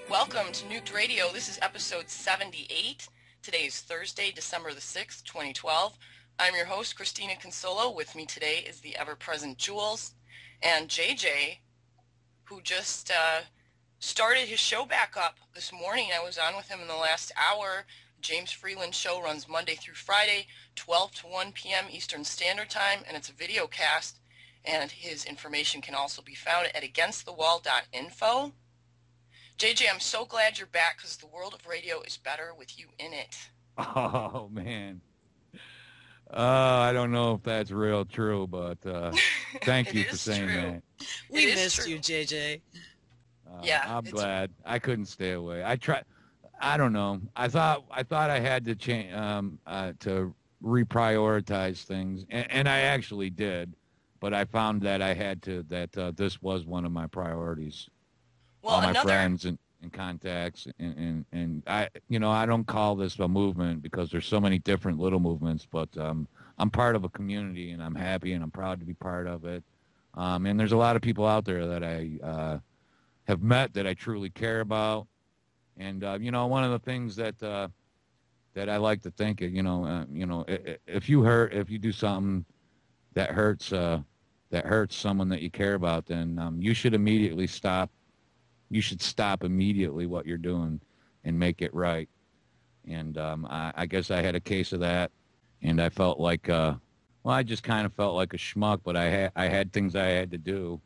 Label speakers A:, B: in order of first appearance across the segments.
A: Welcome to Nuked Radio. This is episode 78. Today is Thursday, December the 6th, 2012. I'm your host, Christina Consolo. With me today is the ever-present Jules and JJ, who just started his show back up this morning. I was on with him in the last hour. James Freeland show runs Monday through Friday, 12 to 1 p.m. Eastern Standard Time, and it's a video cast, and his information can also be found at againstthewall.info. JJ, I'm so glad you're back because the world of radio is better with you in it.
B: Oh, man. I don't know if that's real true, but thank you for saying that.
C: We missed you, JJ.
A: Yeah.
B: I'm glad. I couldn't stay away. I don't know. I thought I had to change to reprioritize things, and I actually did, but I found that I had to, this was one of my priorities.
A: Well,
B: all my friends and contacts, and I don't call this a movement because there's so many different little movements, but I'm part of a community, and I'm happy and I'm proud to be part of it. And there's a lot of people out there that I have met that I truly care about. And one of the things that I like to think, if you do something that hurts someone that you care about, then you should immediately stop. You should stop immediately what you're doing and make it right. And I guess I had a case of that, and I felt like, I just kind of felt like a schmuck, but I had things I had to do,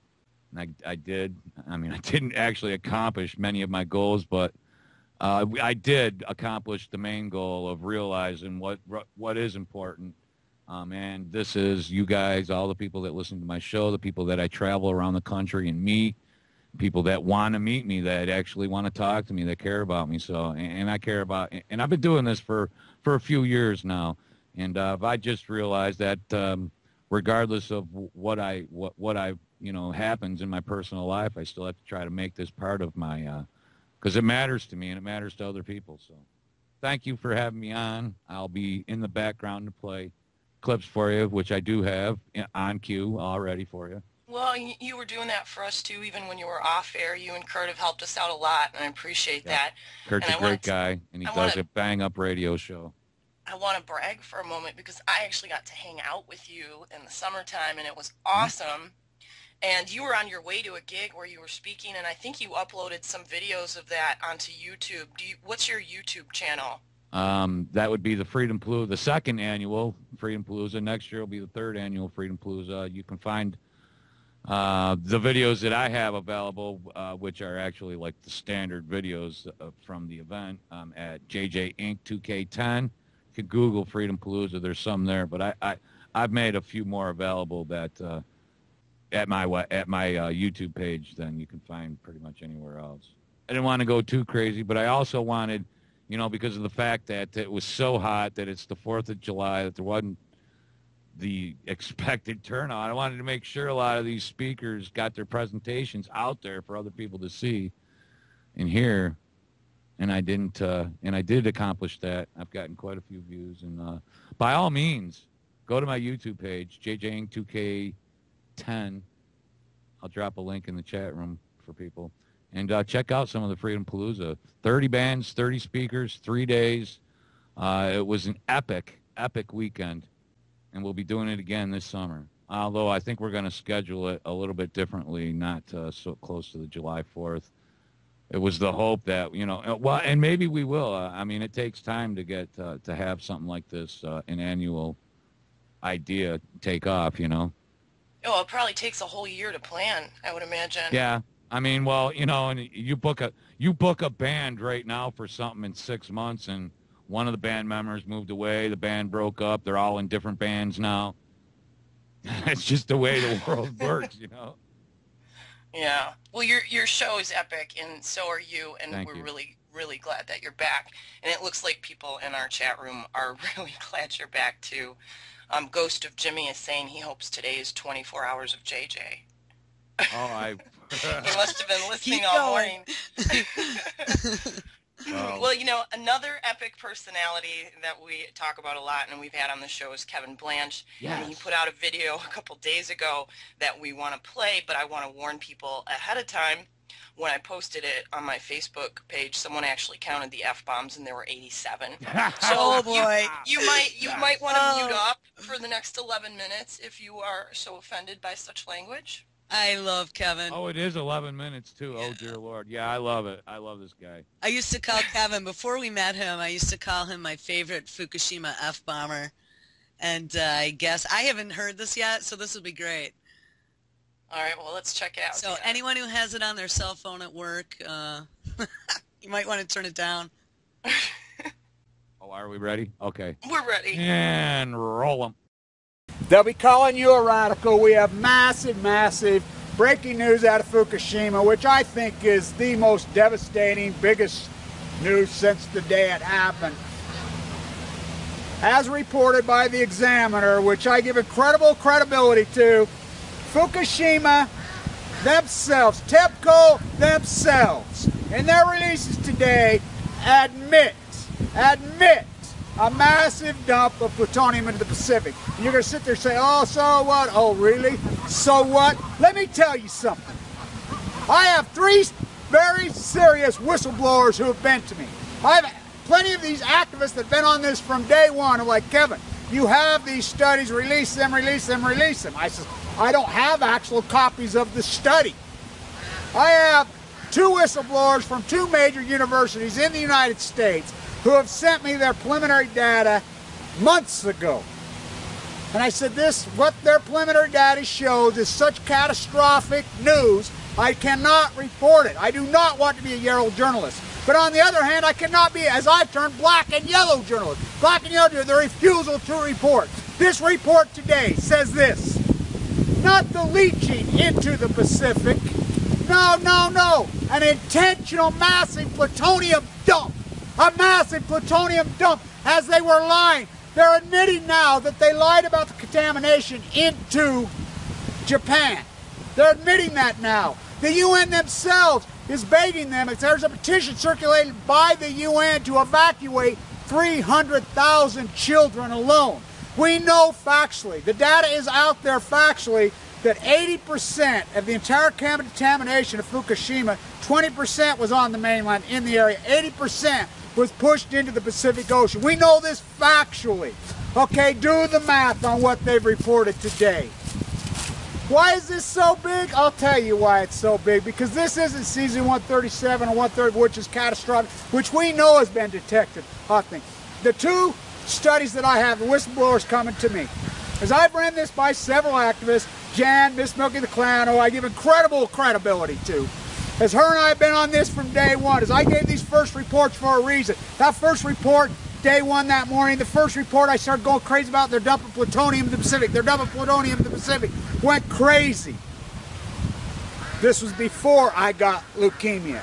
B: and I did. I mean, I didn't actually accomplish many of my goals, but I did accomplish the main goal of realizing what is important. And this is you guys, all the people that listen to my show, the people that I travel around the country and meet, people that want to meet me, that actually want to talk to me, that care about me. So, and I care about, and I've been doing this for a few years now. And I just realized that regardless of what happens in my personal life, I still have to try to make this part of my, because it matters to me and it matters to other people. So thank you for having me on. I'll be in the background to play clips for you, which I do have on cue already for you.
A: Well, you were doing that for us, too, even when you were off air. You and Kurt have helped us out a lot, and I appreciate that.
B: Kurt's a great guy, and he does a bang-up radio show.
A: I want to brag for a moment because I actually got to hang out with you in the summertime, and it was awesome. And you were on your way to a gig where you were speaking, and I think you uploaded some videos of that onto YouTube. What's your YouTube channel?
B: That would be the Freedom Palooza, the second annual Freedom Palooza. Next year will be the third annual Freedom Palooza. You can find the videos that I have available, which are actually like the standard videos from the event, at JJ Inc. 2K10. You can Google Freedom Palooza. There's some there, but I've made a few more available that at my YouTube page than you can find pretty much anywhere else. I didn't want to go too crazy, but I also wanted, because of the fact that it was so hot that it's the 4th of July, that there wasn't the expected turnout. I wanted to make sure a lot of these speakers got their presentations out there for other people to see and hear, and I didn't. And I did accomplish that. I've gotten quite a few views, and by all means, go to my YouTube page, JJing2K10. I'll drop a link in the chat room for people, and check out some of the Freedom Palooza. 30 bands, 30 speakers, 3 days. It was an epic weekend, and we'll be doing it again this summer. Although I think we're going to schedule it a little bit differently, not so close to the July 4th. It was the hope that, well, and maybe we will. I mean, it takes time to get to have something like this, an annual idea take off,
A: Oh, it probably takes a whole year to plan, I would imagine.
B: Yeah. I mean, well, and you book a band right now for something in 6 months, and one of the band members moved away. The band broke up. They're all in different bands now. It's just the way the world works,
A: Yeah. Well, your show is epic, and so are you, and
B: Thank
A: we're
B: you.
A: really glad that you're back. And it looks like people in our chat room are really glad you're back, too. Ghost of Jimmy is saying he hopes today is 24 hours of JJ.
B: Oh,
A: He must have been listening
C: Keep
A: all
C: going.
A: morning.
B: Well,
A: Well, another epic personality that we talk about a lot and we've had on the show is Kevin Blanch.
B: Yes.
A: And he put out a video a couple days ago that we want to play, but I want to warn people ahead of time. When I posted it on my Facebook page, someone actually counted the F-bombs and there were 87.
C: Oh, boy.
A: You might want to mute up for the next 11 minutes if you are so offended by such language.
C: I love Kevin.
B: Oh, it is 11 minutes, too. Yeah. Oh, dear Lord. Yeah, I love it. I love this guy.
C: I used to call Kevin, before we met him, I used to call him my favorite Fukushima F-bomber. And I guess I haven't heard this yet, so this will be great.
A: All right, well, let's check it out.
C: So anyone who has it on their cell phone at work, you might want to turn it down.
B: Oh, are we ready? Okay.
A: We're ready.
B: And roll them.
D: They'll be calling you a radical. We have massive breaking news out of Fukushima, which I think is the most devastating, biggest news since the day it happened. As reported by the Examiner, which I give incredible credibility to, Fukushima themselves, TEPCO themselves, in their releases today, admit a massive dump of plutonium into the Pacific. And you're going to sit there and say, oh, so what? Oh, really? So what? Let me tell you something. I have 3 very serious whistleblowers who have been to me. I have plenty of these activists that have been on this from day one. I'm like, Kevin, you have these studies, release them. I said, I don't have actual copies of the study. I have 2 whistleblowers from 2 major universities in the United States who have sent me their preliminary data months ago. And I said, what their preliminary data shows is such catastrophic news, I cannot report it. I do not want to be a yellow journalist. But on the other hand, I cannot be, as I've turned, black and yellow journalist. Black and yellow journalist, the refusal to report. This report today says this: not the leaching into the Pacific. No. An intentional massive plutonium dump. A massive plutonium dump as they were lying. They're admitting now that they lied about the contamination into Japan. They're admitting that now. The UN themselves is begging them. There's a petition circulated by the UN to evacuate 300,000 children alone. We know factually, the data is out there factually, that 80% of the entire contamination of Fukushima, 20% was on the mainland in the area, 80% was pushed into the Pacific Ocean. We know this factually. Okay, do the math on what they've reported today. Why is this so big? I'll tell you why it's so big. Because this isn't season 137 or 130, which is catastrophic, which we know has been detected. I think the 2 studies that I have, the whistleblowers coming to me, as I've ran this by several activists, Jan, Miss Milky the Clown, who I give incredible credibility to, as her and I have been on this from day one, as I gave these first reports for a reason. That first report, day one that morning, the first report I started going crazy about, they're dumping plutonium in the Pacific. They're dumping plutonium in the Pacific. Went crazy. This was before I got leukemia.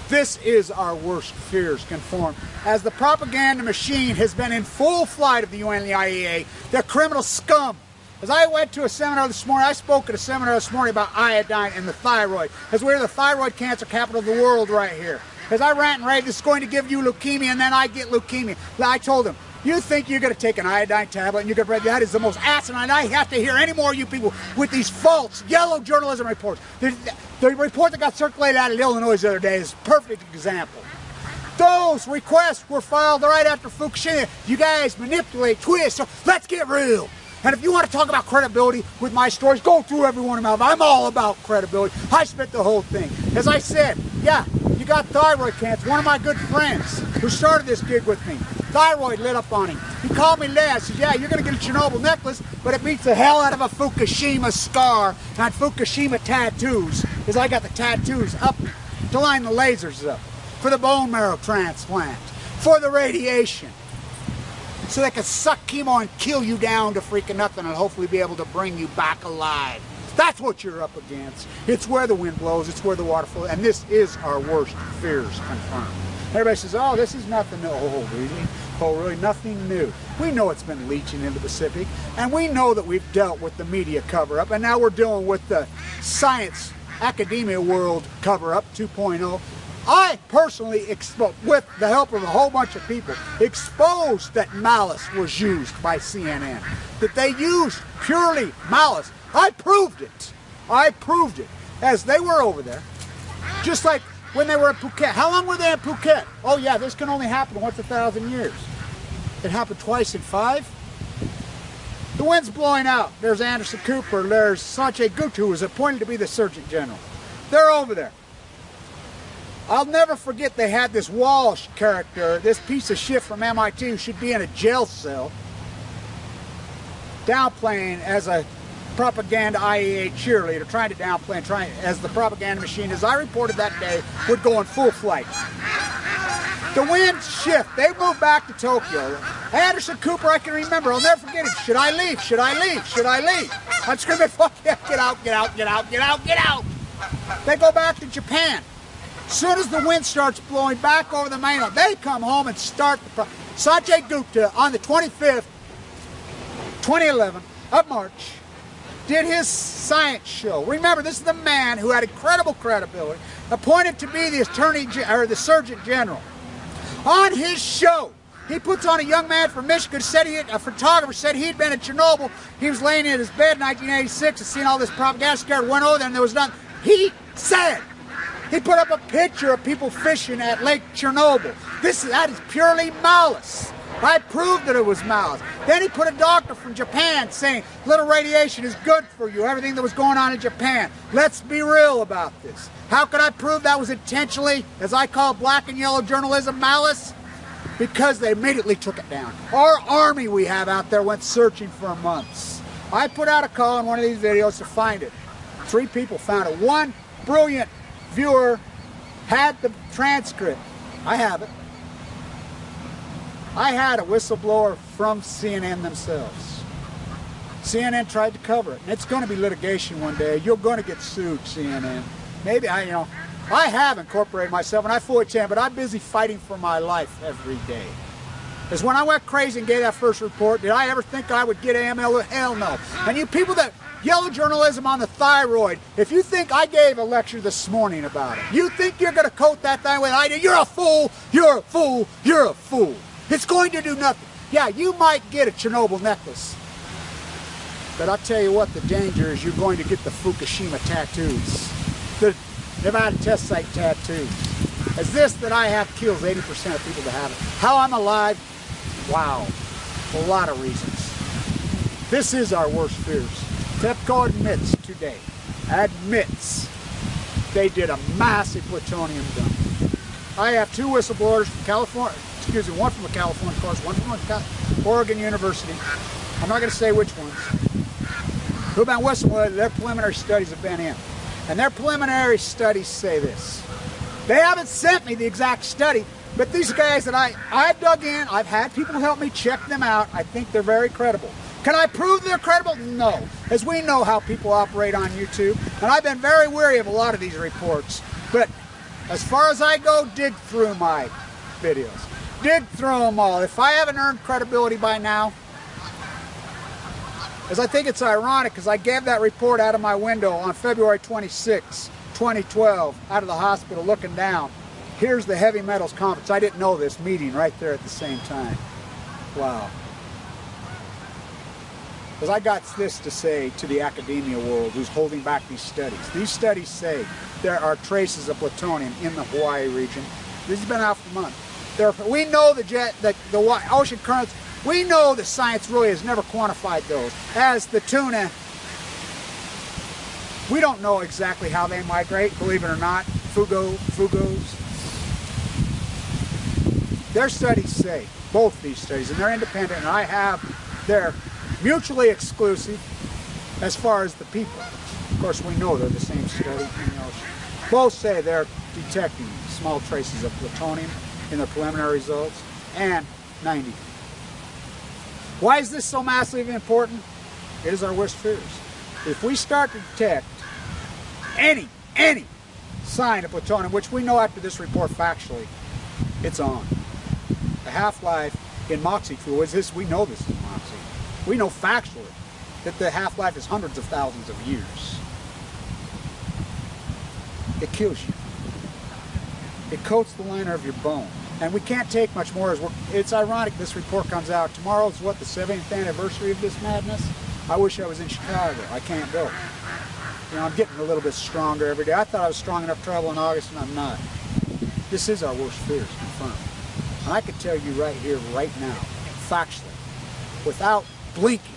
D: This is our worst fears conform. As the propaganda machine has been in full flight of the UN and the IAEA, they're criminal scum. As I went to a seminar this morning, I spoke at a seminar this morning about iodine and the thyroid, as we're the thyroid cancer capital of the world right here. As I rant and rave, this is going to give you leukemia, and then I get leukemia. I told them, you think you're going to take an iodine tablet and you're going to breathe, that is the most asinine. I have to hear any more of you people with these false yellow journalism reports. The report that got circulated out of Illinois the other day is a perfect example. Those requests were filed right after Fukushima. You guys manipulate, twist, so let's get real. And if you want to talk about credibility with my stories, go through every one of them. I'm all about credibility. I spent the whole thing. As I said, yeah, you got thyroid cancer. One of my good friends who started this gig with me, thyroid lit up on him. He called me today. I said, yeah, you're going to get a Chernobyl necklace, but it beats the hell out of a Fukushima scar and Fukushima tattoos, because I got the tattoos up to line the lasers up, for the bone marrow transplant, for the radiation, so they can suck chemo and kill you down to freaking nothing and hopefully be able to bring you back alive. That's what you're up against. It's where the wind blows, it's where the water flows, and this is our worst fears confirmed. Everybody says, oh, this is nothing new. Oh, really? Oh, really? Nothing new. We know it's been leaching into the Pacific, and we know that we've dealt with the media cover-up, and now we're dealing with the science academia world cover-up 2.0. I personally, with the help of a whole bunch of people, exposed that malice was used by CNN. That they used purely malice. I proved it. I proved it. As they were over there. Just like when they were in Phuket. How long were they in Phuket? Oh yeah, this can only happen once 1,000 years. It happened twice in 5. The wind's blowing out. There's Anderson Cooper. There's Sanjay Gupta, who was appointed to be the Surgeon General. They're over there. I'll never forget they had this Walsh character, this piece of shit from MIT who should be in a jail cell, downplaying as a propaganda IAEA cheerleader, trying to downplay and trying as the propaganda machine, as I reported that day, would go in full flight. The wind shift. They moved back to Tokyo. Anderson Cooper, I can remember. I'll never forget it. Should I leave? Should I leave? Should I leave? I'm screaming, fuck yeah, get out, get out, get out, get out, get out. They go back to Japan. As soon as the wind starts blowing back over the mainland, they come home and start the Sanjay Gupta on the 25th, 2011 of March, did his science show. Remember, this is the man who had incredible credibility, appointed to be the Surgeon General. On his show, he puts on a young man from Michigan, a photographer said he'd been at Chernobyl. He was laying in his bed in 1986 and seen all this propaganda, scared, went over there and there was nothing. He said, he put up a picture of people fishing at Lake Chernobyl. That is purely malice. I proved that it was malice. Then he put a doctor from Japan saying, little radiation is good for you, everything that was going on in Japan. Let's be real about this. How could I prove that was intentionally, as I call black and yellow journalism, malice? Because they immediately took it down. Our army we have out there went searching for months. I put out a call in one of these videos to find it. 3 people found it. One brilliant viewer had the transcript. I have it. I had a whistleblower from CNN themselves. CNN tried to cover it, and it's going to be litigation one day. You're going to get sued, CNN. Maybe I have incorporated myself, and I fully can, but I'm busy fighting for my life every day. Because when I went crazy and gave that first report, did I ever think I would get AML? Hell no. And you people that yellow journalism on the thyroid, if you think I gave a lecture this morning about it, you think you're going to coat that thing with I did, you're a fool, you're a fool, you're a fool. It's going to do nothing. Yeah, you might get a Chernobyl necklace. But I'll tell you what, the danger is you're going to get the Fukushima tattoos. The Nevada test site tattoos. As this that I have kills 80% of people that have it. How I'm alive? Wow. A lot of reasons. This is our worst fears. TEPCO admits they did a massive plutonium dump. I have 2 whistleblowers from California, one from a California course, one from Oregon University. I'm not going to say which ones. Who've been whistleblowing, their preliminary studies have been in. And their preliminary studies say this. They haven't sent me the exact study, but these guys that I've dug in, I've had people help me check them out. I think they're very credible. Can I prove they're credible? No. As we know how people operate on YouTube, and I've been very wary of a lot of these reports. But as far as I go, dig through my videos. Dig through them all. If I haven't earned credibility by now, as I think it's ironic because I gave that report out of my window on February 26, 2012, out of the hospital looking down. Here's the Heavy Metals Conference. I didn't know this meeting right there at the same time. Wow. Because I got this to say to the academia world who's holding back these studies. These studies say there are traces of plutonium in the Hawaii region. This has been out for months. We know the ocean currents. We know the science really has never quantified those. As the tuna, we don't know exactly how they migrate, believe it or not. Fugos. Their studies say, both these studies, and they're independent, and they're mutually exclusive as far as the people. Of course, we know they're the same study in the ocean. Both say they're detecting small traces of plutonium in their preliminary results, and 90. Why is this so massively important? It is our worst fears. If we start to detect any sign of plutonium, which we know after this report factually, it's on. The half-life in MOXIE fluids, we know this is MOXIE. We know factually that the half-life is hundreds of thousands of years. It kills you. It coats the liner of your bone. And we can't take much more. It's ironic this report comes out. Tomorrow's what, the 70th anniversary of this madness? I wish I was in Chicago. I can't go. You know, I'm getting a little bit stronger every day. I thought I was strong enough to travel in August, and I'm not. This is our worst fears, confirmed. And I can tell you right here, right now, factually, without blinking,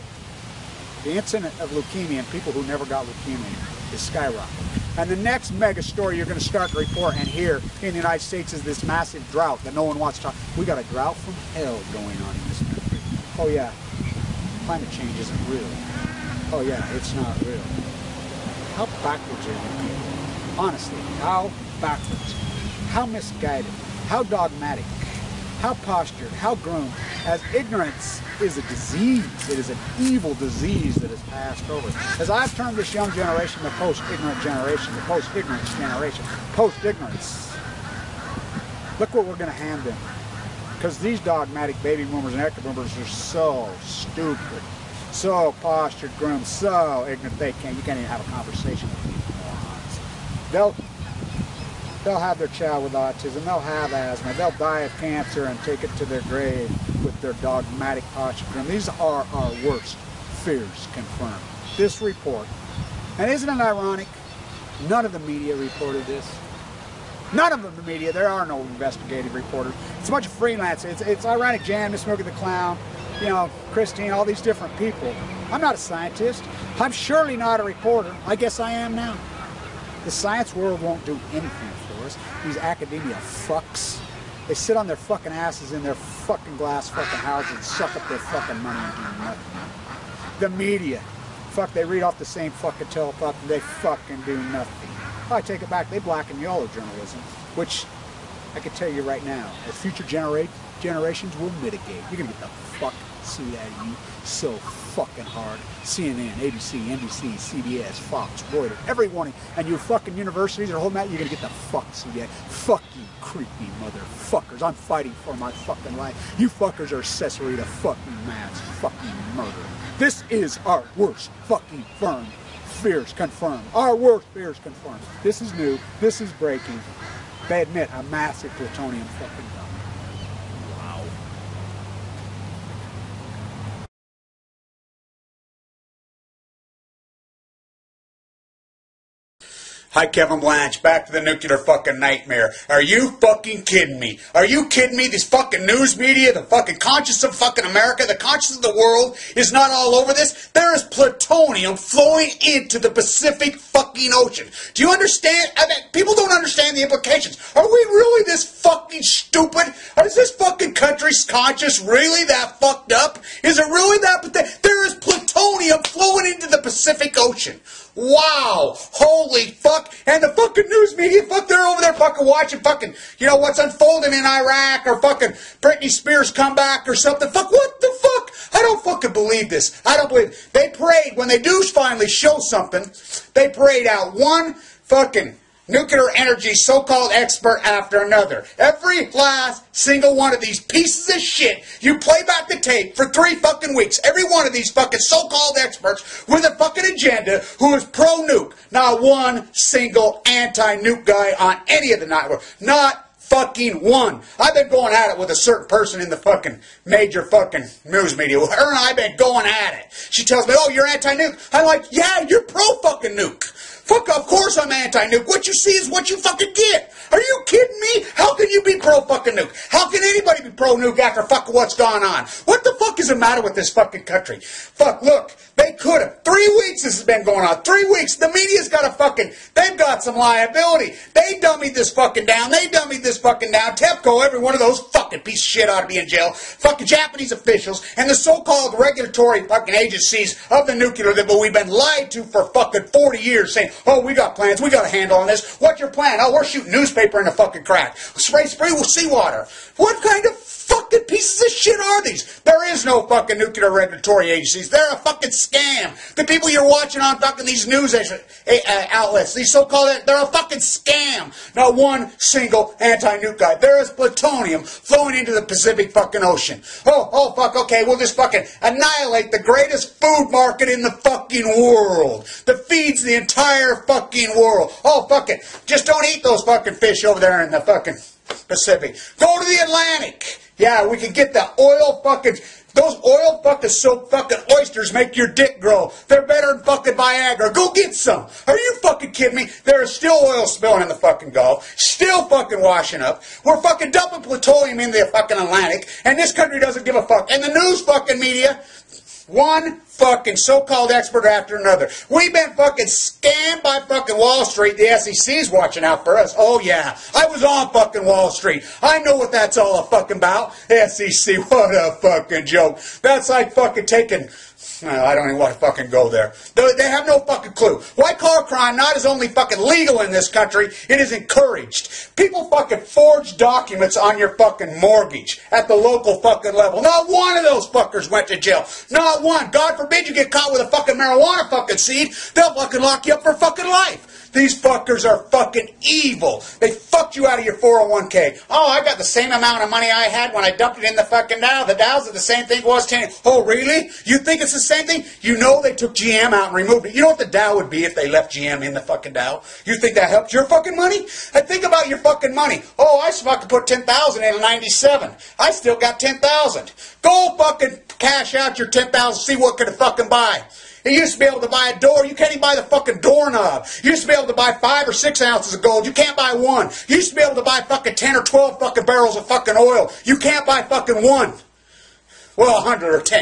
D: the incident of leukemia in people who never got leukemia is skyrocketing. And the next mega story you're going to start to report and hear in the United States is this massive drought that no one wants to talk. We got a drought from hell going on in this country. Oh yeah, climate change isn't real. Oh yeah, it's not real. How backwards are you people? Honestly, how backwards? How misguided? How dogmatic? How postured? How groomed? As ignorance is a disease. It is an evil disease that has passed over. As I've termed this young generation the post-ignorant generation, the post-ignorance generation, post-ignorance. Look what we're going to hand them. Because these dogmatic baby boomers and echo boomers are so stupid, so postured, groomed, so ignorant you can't even have a conversation with these morons. They'll have their child with autism, they'll have asthma, they'll die of cancer and take it to their grave with their dogmatic posture. These are our worst fears confirmed. This report, and isn't it ironic, none of the media reported this. None of them, the media. There are no investigative reporters. It's a bunch of freelance. It's ironic, Jan, Miss Smokey the Clown, you know, Christine, all these different people. I'm not a scientist. I'm surely not a reporter. I guess I am now. The science world won't do anything for us. These academia fucks. They sit on their fucking asses in their fucking glass fucking houses and suck up their fucking money and do nothing. The media, fuck, they read off the same fucking teleprompter. They fucking do nothing. I take it back. They black and yellow journalism, which I can tell you right now, as future generations will mitigate. You're gonna get the fuck sued out of you so fucking hard. CNN, ABC, NBC, CBS, Fox, Reuters, everyone, and you fucking universities are holding out. You're gonna get the fuck sued out. Fuck you, creepy motherfuckers. I'm fighting for my fucking life. You fuckers are accessory to fucking mass fucking murder. This is our worst fucking firm. Fears confirmed. Our worst fears confirmed. This is new. This is breaking. They admit a massive plutonium fucking bomb. Wow.
E: Hi, Kevin Blanch, back to the nuclear fucking nightmare. Are you fucking kidding me? Are you kidding me? This fucking news media, the fucking conscience of fucking America, the conscience of the world is not all over this. There is plutonium flowing into the Pacific fucking Ocean. Do you understand? I mean, people don't understand the implications. Are we really this fucking stupid? Is this fucking country's conscience really that fucked up? Is it really that? But there is plutonium flowing into the Pacific Ocean. Wow. Holy fuck. And the fucking news media, fuck, they're over there fucking watching fucking, you know, what's unfolding in Iraq or fucking Britney Spears comeback or something. Fuck, what the fuck? I don't fucking believe this. I don't believe it. They prayed, when they do finally show something, they prayed out one fucking nuclear energy so-called expert after another. Every last single one of these pieces of shit, you play back the tape for 3 fucking weeks. Every one of these fucking so-called experts with a fucking agenda who is pro-nuke. Not one single anti-nuke guy on any of the network. Not fucking won. I've been going at it with a certain person in the fucking major fucking news media. Her and I have been going at it. She tells me, oh, you're anti-nuke. I'm like, yeah, you're pro-fucking nuke. Fuck, of course I'm anti-nuke. What you see is what you fucking get. Are you kidding me? How can you be pro-fucking nuke? How can anybody be pro-nuke after fucking what's gone on? What the fuck is the matter with this fucking country? Fuck, look, they could have. 3 weeks this has been going on. 3 weeks. The media's got a fucking, they've got some liability. They dummied this fucking down. They dummied this fucking down. TEPCO, every one of those fucking piece of shit ought to be in jail. Fucking Japanese officials and the so-called regulatory fucking agencies of the nuclear that we've been lied to for fucking 40 years saying, oh, we got plans. We got a handle on this. What's your plan? Oh, we're shooting newspaper in the fucking crack. Spray with seawater. What kind of fucking pieces of shit are these? There is no fucking nuclear regulatory agencies. They're a fucking scam. The people you're watching on fucking these news outlets, these so-called, they're a fucking scam. Not one single anti-nuke guy. There is plutonium flowing into the Pacific fucking Ocean. Oh, fuck, okay, we'll just fucking annihilate the greatest food market in the fucking world that feeds the entire fucking world. Oh, fuck it. Just don't eat those fucking fish over there in the fucking Pacific. Go to the Atlantic. Yeah, we can get the oil fucking, those oil fucking soap fucking oysters make your dick grow. They're better than fucking Viagra. Go get some. Are you fucking kidding me? There is still oil spilling in the fucking Gulf. Still fucking washing up. We're fucking dumping plutonium in the fucking Atlantic. And this country doesn't give a fuck. And the news fucking media, one fucking so-called expert after another. We've been fucking scammed by fucking Wall Street. The SEC's watching out for us. Oh yeah, I was on fucking Wall Street. I know what that's all fucking about. SEC, what a fucking joke. That's like fucking taking... I don't even want to fucking go there. They have no fucking clue. White-collar crime not is only fucking legal in this country, it is encouraged. People fucking forge documents on your fucking mortgage at the local fucking level. Not one of those fuckers went to jail. Not one. God forbid you get caught with a fucking marijuana fucking seed. They'll fucking lock you up for fucking life. These fuckers are fucking evil. They fucked you out of your 401k. Oh, I got the same amount of money I had when I dumped it in the fucking Dow. The Dow's the same thing it was 10 years. Oh, really? You think it's the same thing? You know they took GM out and removed it. You know what the Dow would be if they left GM in the fucking Dow? You think that helped your fucking money? And think about your fucking money. Oh, I fucking put 10,000 in 97. I still got 10,000. Go fucking cash out your 10,000. See what could fucking buy. You used to be able to buy a door. You can't even buy the fucking doorknob. You used to be able to buy 5 or 6 ounces of gold. You can't buy one. You used to be able to buy fucking 10 or 12 fucking barrels of fucking oil. You can't buy fucking one. Well, 100 or 10.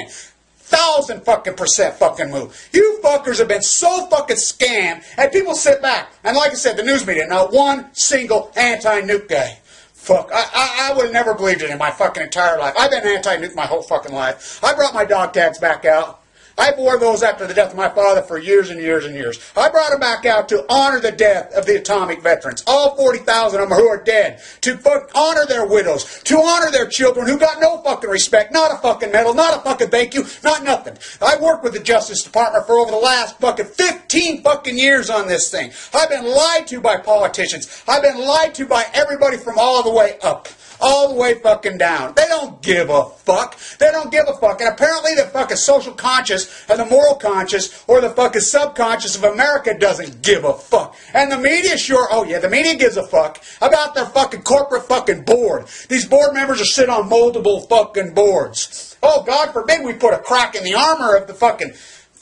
E: 1,000 fucking percent fucking move. You fuckers have been so fucking scammed, and people sit back. And like I said, the news media, not one single anti-nuke guy. Fuck, I would have never believed it in my fucking entire life. I've been anti-nuke my whole fucking life. I brought my dog tags back out. I wore those after the death of my father for years and years and years. I brought them back out to honor the death of the atomic veterans. All 40,000 of them who are dead. To honor their widows. To honor their children who got no fucking respect. Not a fucking medal. Not a fucking thank you. Not nothing. I worked with the Justice Department for over the last fucking 15 fucking years on this thing. I've been lied to by politicians. I've been lied to by everybody from all the way up. All the way fucking down. They don't give a fuck. They don't give a fuck. And apparently the fucking social conscious and the moral conscious or the fucking subconscious of America doesn't give a fuck. And the media sure, oh yeah, the media gives a fuck about their fucking corporate fucking board. These board members are sitting on multiple fucking boards. Oh, God forbid we put a crack in the armor of the fucking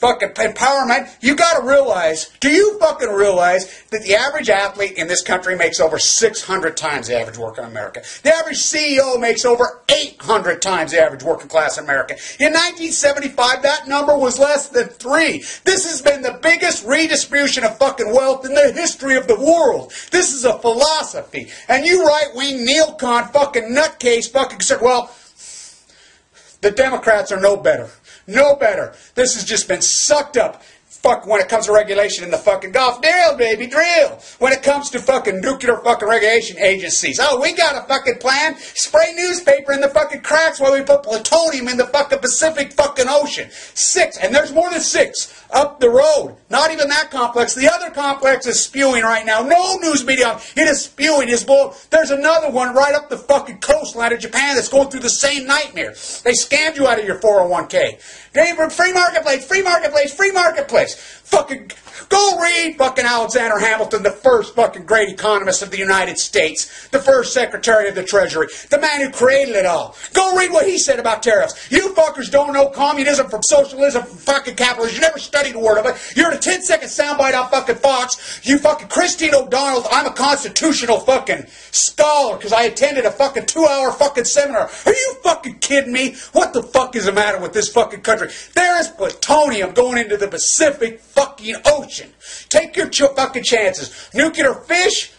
E: empowerment. You gotta realize, do you fucking realize that the average athlete in this country makes over 600 times the average worker in America? The average CEO makes over 800 times the average working class in America. In 1975, that number was less than 3. This has been the biggest redistribution of fucking wealth in the history of the world. This is a philosophy. And you right-wing neocon fucking nutcase fucking concerned, well, the Democrats are no better. No better. This has just been sucked up. Fuck, when it comes to regulation in the fucking Gulf. Drill, baby, drill. When it comes to fucking nuclear fucking regulation agencies. Oh, we got a fucking plan. Spray newspaper in the fucking cracks while we put plutonium in the fucking Pacific fucking Ocean. 6, and there's more than 6 up the road. Not even that complex. The other complex is spewing right now. No news media. It is spewing. There's another one right up the fucking coastline of Japan that's going through the same nightmare. They scammed you out of your 401k. Free marketplace, free marketplace, free marketplace. this. Fucking go read fucking Alexander Hamilton, the first fucking great economist of the United States, the first Secretary of the Treasury, the man who created it all. Go read what he said about tariffs. You fuckers don't know communism from socialism from fucking capitalism. You never studied a word of it. You're in a 10-second soundbite on fucking Fox. You fucking Christine O'Donnell. I'm a constitutional fucking scholar because I attended a fucking 2-hour fucking seminar. Are you fucking kidding me? What the fuck is the matter with this fucking country? There is plutonium going into the Pacific fucking Ocean. Take your fucking chances. Nuclear fish,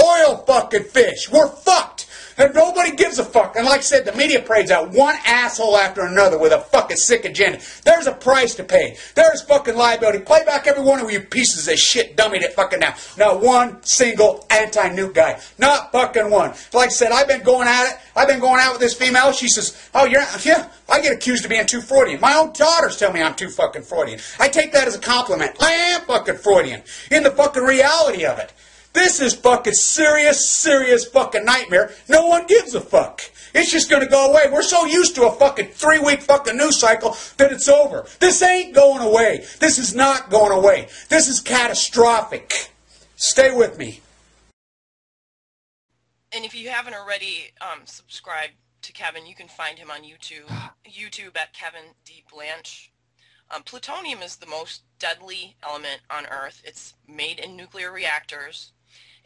E: oil fucking fish. We're fucked. And nobody gives a fuck. And like I said, the media parades out one asshole after another with a fucking sick agenda. There's a price to pay. There's fucking liability. Play back every one of you pieces of shit dummy that fucking now. Not one single anti-nuke guy. Not fucking one. Like I said, I've been going at it. I've been going out with this female. She says, oh, yeah, I get accused of being too Freudian. My own daughters tell me I'm too fucking Freudian. I take that as a compliment. I am fucking Freudian. In the fucking reality of it. This is fucking serious fucking nightmare. No one gives a fuck. It's just going to go away. We're so used to a fucking 3-week fucking news cycle that it's over. This ain't going away. This is not going away. This is catastrophic. Stay with me.
A: And if you haven't already subscribed to Kevin, you can find him on YouTube at Kevin D. Blanch. Plutonium is the most deadly element on Earth. It's made in nuclear reactors.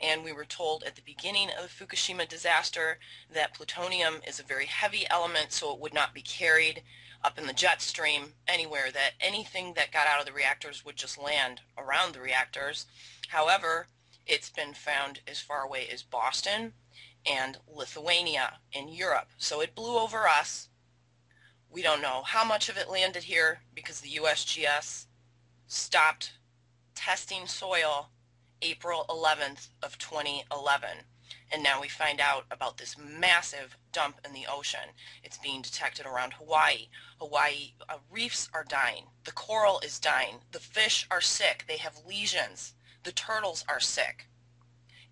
A: And we were told at the beginning of the Fukushima disaster that plutonium is a very heavy element, so it would not be carried up in the jet stream anywhere, that anything that got out of the reactors would just land around the reactors. However, it's been found as far away as Boston and Lithuania in Europe. So it blew over us. We don't know how much of it landed here because the USGS stopped testing soil April 11th of 2011. And now we find out about this massive dump in the ocean. It's being detected around Hawaii. Hawaii reefs are dying. The coral is dying. The fish are sick. They have lesions. The turtles are sick.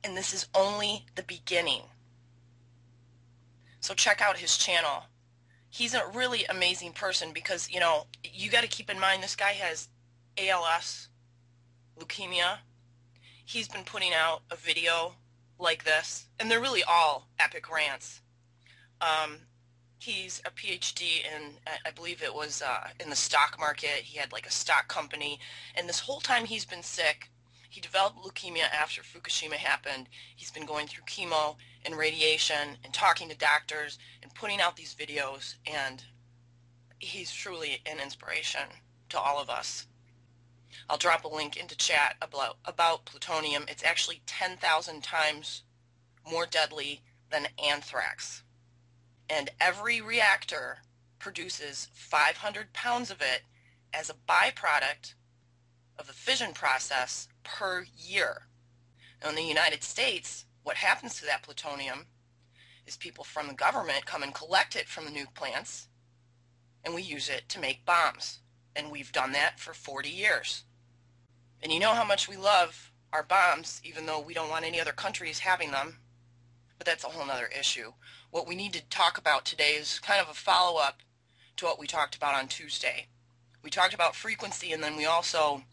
A: And this is only the beginning. So check out his channel. He's a really amazing person because, you know, you got to keep in mind this guy has ALS, leukemia. He's been putting out a video like this, and they're really all epic rants. He's a PhD in, I believe it was in the stock market. He had like a stock company, and this whole time he's been sick. He developed leukemia after Fukushima happened. He's been going through chemo and radiation and talking to doctors and putting out these videos, and he's truly an inspiration to all of us. I'll drop a link into chat about plutonium. It's actually 10,000 times more deadly than anthrax. And every reactor produces 500 pounds of it as a byproduct of the fission process per year. Now in the United States, what happens to that plutonium is people from the government come and collect it from the nuke plants, and we use it to make bombs. And we've done that for 40 years. And you know how much we love our bombs, even though we don't want any other countries having them. But that's a whole other issue. What we need to talk about today is kind of a follow-up to what we talked about on Tuesday. We talked about frequency, and then we also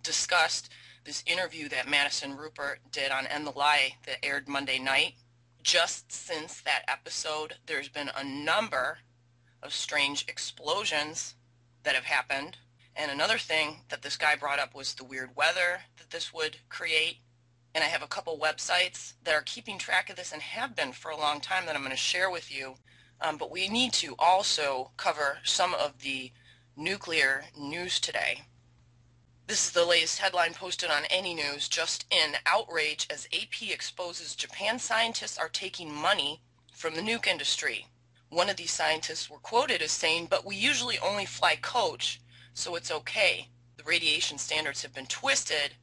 A: discussed this interview that Madison Rupert did on End the Lie that aired Monday night. Just since that episode, there's been a number of strange explosions that have happened. And another thing that this guy brought up was the weird weather that this would create. And I have a couple websites that are keeping track of this and have been for a long time that I'm going to share with you. But we need to also cover some of the nuclear news today. This is the latest headline posted on Any News. Just in, outrage as AP exposes Japan scientists are taking money from the nuke industry. One of these scientists were quoted as saying, "But we usually only fly coach, so it's okay. The radiation standards have been twisted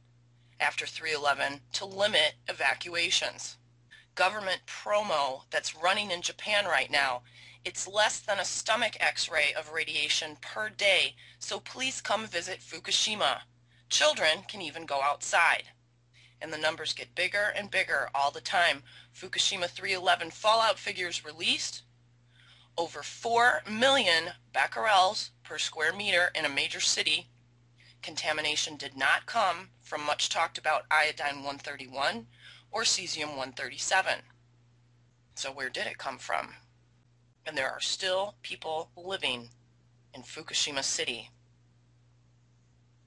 A: after 3/11 to limit evacuations." Government promo that's running in Japan right now, it's less than a stomach x-ray of radiation per day, so please come visit Fukushima. Children can even go outside. And the numbers get bigger and bigger all the time. Fukushima 3/11 fallout figures released. Over 4 million becquerels per square meter in a major city contamination did not come from much talked about iodine-131 or cesium-137. So where did it come from? And there are still people living in Fukushima City.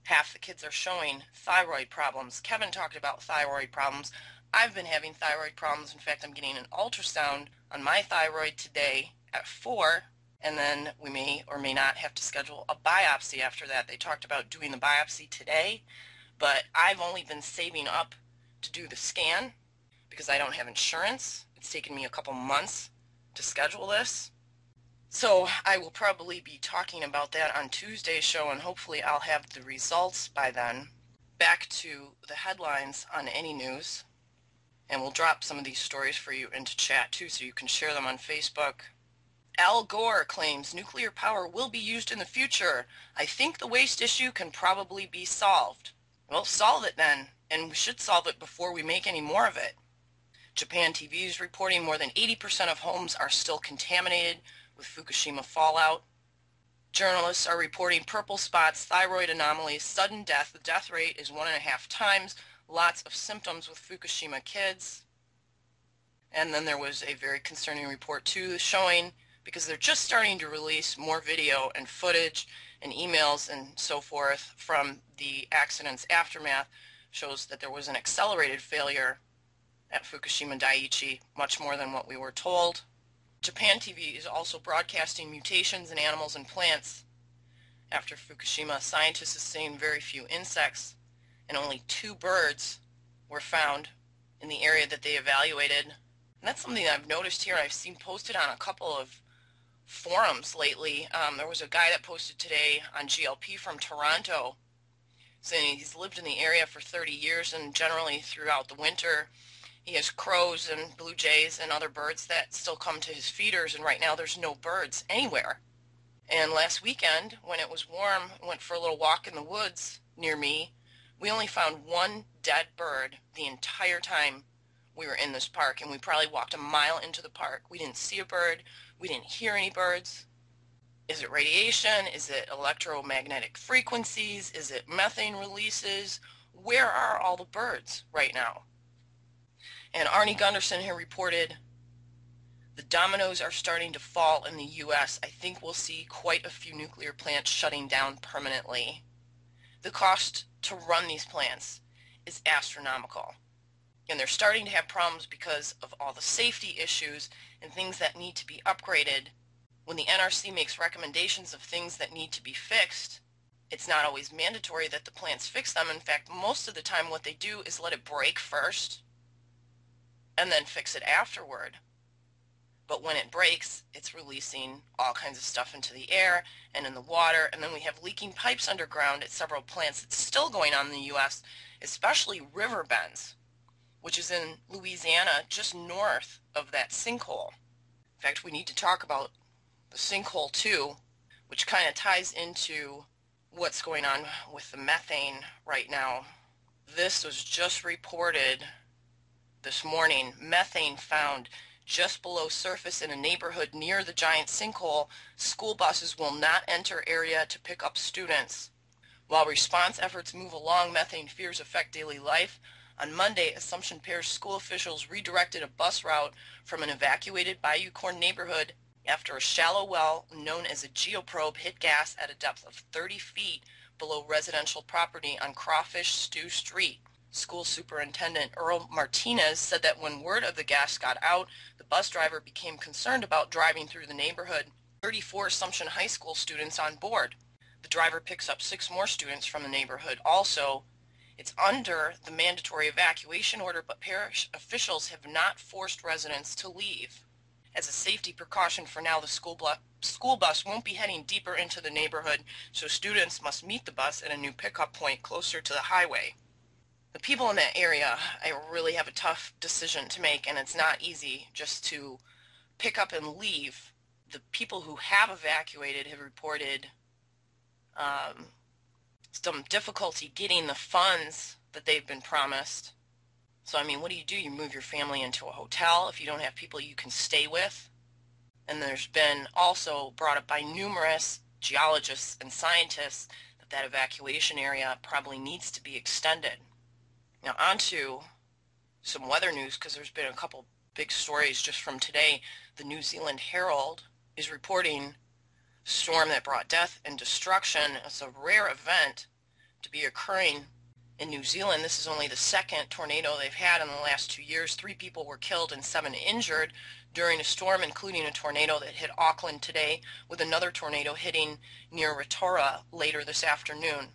A: Half the kids are showing thyroid problems. Kevin talked about thyroid problems. I've been having thyroid problems. In fact, I'm getting an ultrasound on my thyroid today at 4, and then we may or may not have to schedule a biopsy after that. They talked about doing the biopsy today, but I've only been saving up to do the scan because I don't have insurance. It's taken me a couple months to schedule this. So I will probably be talking about that on Tuesday's show, and hopefully I'll have the results by then. Back to the headlines on any news, and we'll drop some of these stories for you into chat too so you can share them on Facebook. Al Gore claims nuclear power will be used in the future. I think the waste issue can probably be solved. Well, solve it then, and we should solve it before we make any more of it. Japan TV is reporting more than 80% of homes are still contaminated with Fukushima fallout. Journalists are reporting purple spots, thyroid anomalies, sudden death. The death rate is 1.5 times. Lots of symptoms with Fukushima kids. And then there was a very concerning report too showing, because they're just starting to release more video and footage and emails and so forth from the accident's aftermath, shows that there was an accelerated failure at Fukushima Daiichi, much more than what we were told. Japan TV is also broadcasting mutations in animals and plants. After Fukushima, scientists have seen very few insects, and only 2 birds were found in the area that they evaluated. And that's something that I've noticed here. I've seen posted on a couple of forums lately. There was a guy that posted today on GLP from Toronto saying he's lived in the area for 30 years, and generally throughout the winter he has crows and blue jays and other birds that still come to his feeders, and right now there's no birds anywhere. And last weekend, when it was warm, I went for a little walk in the woods near me. We only found 1 dead bird the entire time we were in this park, and we probably walked a mile into the park. We didn't see a bird. We didn't hear any birds. Is it radiation? Is it electromagnetic frequencies? Is it methane releases? Where are all the birds right now? And Arnie Gunderson here reported, the dominoes are starting to fall in the U.S. I think we'll see quite a few nuclear plants shutting down permanently. The cost to run these plants is astronomical. And they're starting to have problems because of all the safety issues and things that need to be upgraded. When the NRC makes recommendations of things that need to be fixed, it's not always mandatory that the plants fix them. In fact, most of the time what they do is let it break first and then fix it afterward. But when it breaks, it's releasing all kinds of stuff into the air and in the water, and then we have leaking pipes underground at several plants. It's still going on in the U.S., especially river bends, which is in Louisiana, just north of that sinkhole. In fact, we need to talk about the sinkhole too, which kind of ties into what's going on with the methane right now. This was just reported this morning. Methane found just below surface in a neighborhood near the giant sinkhole. School buses will not enter area to pick up students. While response efforts move along, methane fears affect daily life. On Monday, Assumption Parish school officials redirected a bus route from an evacuated Bayou Corn neighborhood after a shallow well known as a geoprobe hit gas at a depth of 30 feet below residential property on Crawfish Stew Street. School Superintendent Earl Martinez said that when word of the gas got out, the bus driver became concerned about driving through the neighborhood. 34 Assumption High School students on board. The driver picks up 6 more students from the neighborhood. Also, it's under the mandatory evacuation order, but parish officials have not forced residents to leave. As a safety precaution for now, the school bus won't be heading deeper into the neighborhood, so students must meet the bus at a new pickup point closer to the highway. The people in that area, I really have a tough decision to make, and it's not easy just to pick up and leave. The people who have evacuated have reported some difficulty getting the funds that they've been promised. So, I mean, what do? You move your family into a hotel if you don't have people you can stay with. And there's been also brought up by numerous geologists and scientists that that evacuation area probably needs to be extended. Now on to some weather news, because there's been a couple big stories just from today. The New Zealand Herald is reporting a storm that brought death and destruction. It's a rare event to be occurring in New Zealand. This is only the second tornado they've had in the last 2 years. 3 people were killed and 7 injured during a storm, including a tornado that hit Auckland today, with another tornado hitting near Rotorua later this afternoon.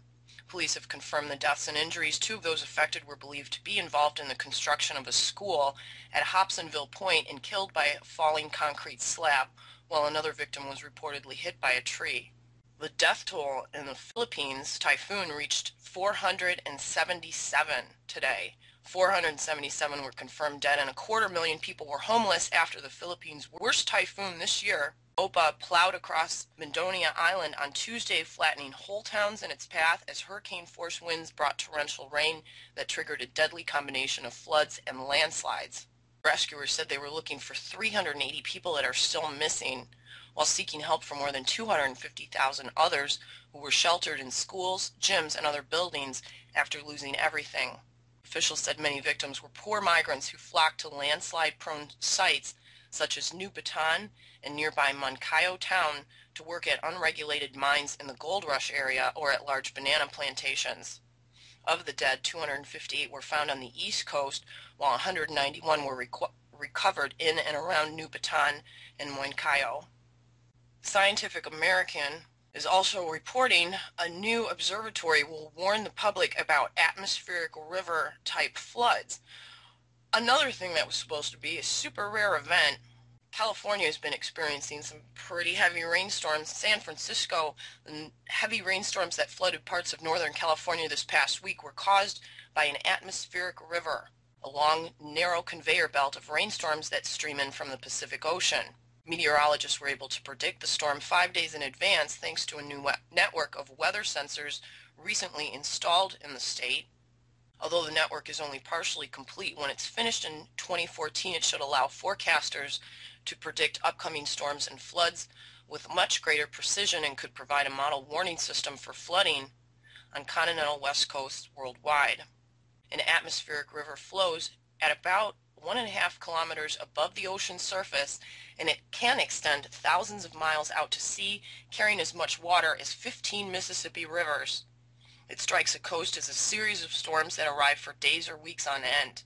A: Police have confirmed the deaths and injuries. 2 of those affected were believed to be involved in the construction of a school at Hobsonville Point and killed by a falling concrete slab, while another victim was reportedly hit by a tree. The death toll in the Philippines typhoon reached 477 today. 477 were confirmed dead, and 250,000 people were homeless after the Philippines' worst typhoon this year. Opa plowed across Mindonia Island on Tuesday, flattening whole towns in its path as hurricane-force winds brought torrential rain that triggered a deadly combination of floods and landslides. Rescuers said they were looking for 380 people that are still missing, while seeking help for more than 250,000 others who were sheltered in schools, gyms, and other buildings after losing everything. Officials said many victims were poor migrants who flocked to landslide-prone sites such as New Bataan and nearby Moncayo town to work at unregulated mines in the Gold Rush area or at large banana plantations. Of the dead, 258 were found on the east coast, while 191 were recovered in and around New Bataan and Moncayo. Scientific American is also reporting a new observatory will warn the public about atmospheric river type floods. Another thing that was supposed to be a super rare event. California has been experiencing some pretty heavy rainstorms. San Francisco, the heavy rainstorms that flooded parts of Northern California this past week were caused by an atmospheric river, a long, narrow conveyor belt of rainstorms that stream in from the Pacific Ocean. Meteorologists were able to predict the storm 5 days in advance thanks to a new network of weather sensors recently installed in the state. Although the network is only partially complete, when it's finished in 2014, it should allow forecasters to predict upcoming storms and floods with much greater precision and could provide a model warning system for flooding on continental west coast worldwide. An atmospheric river flows at about 1.5 kilometers above the ocean surface, and it can extend thousands of miles out to sea, carrying as much water as 15 Mississippi rivers. It strikes a coast as a series of storms that arrive for days or weeks on end.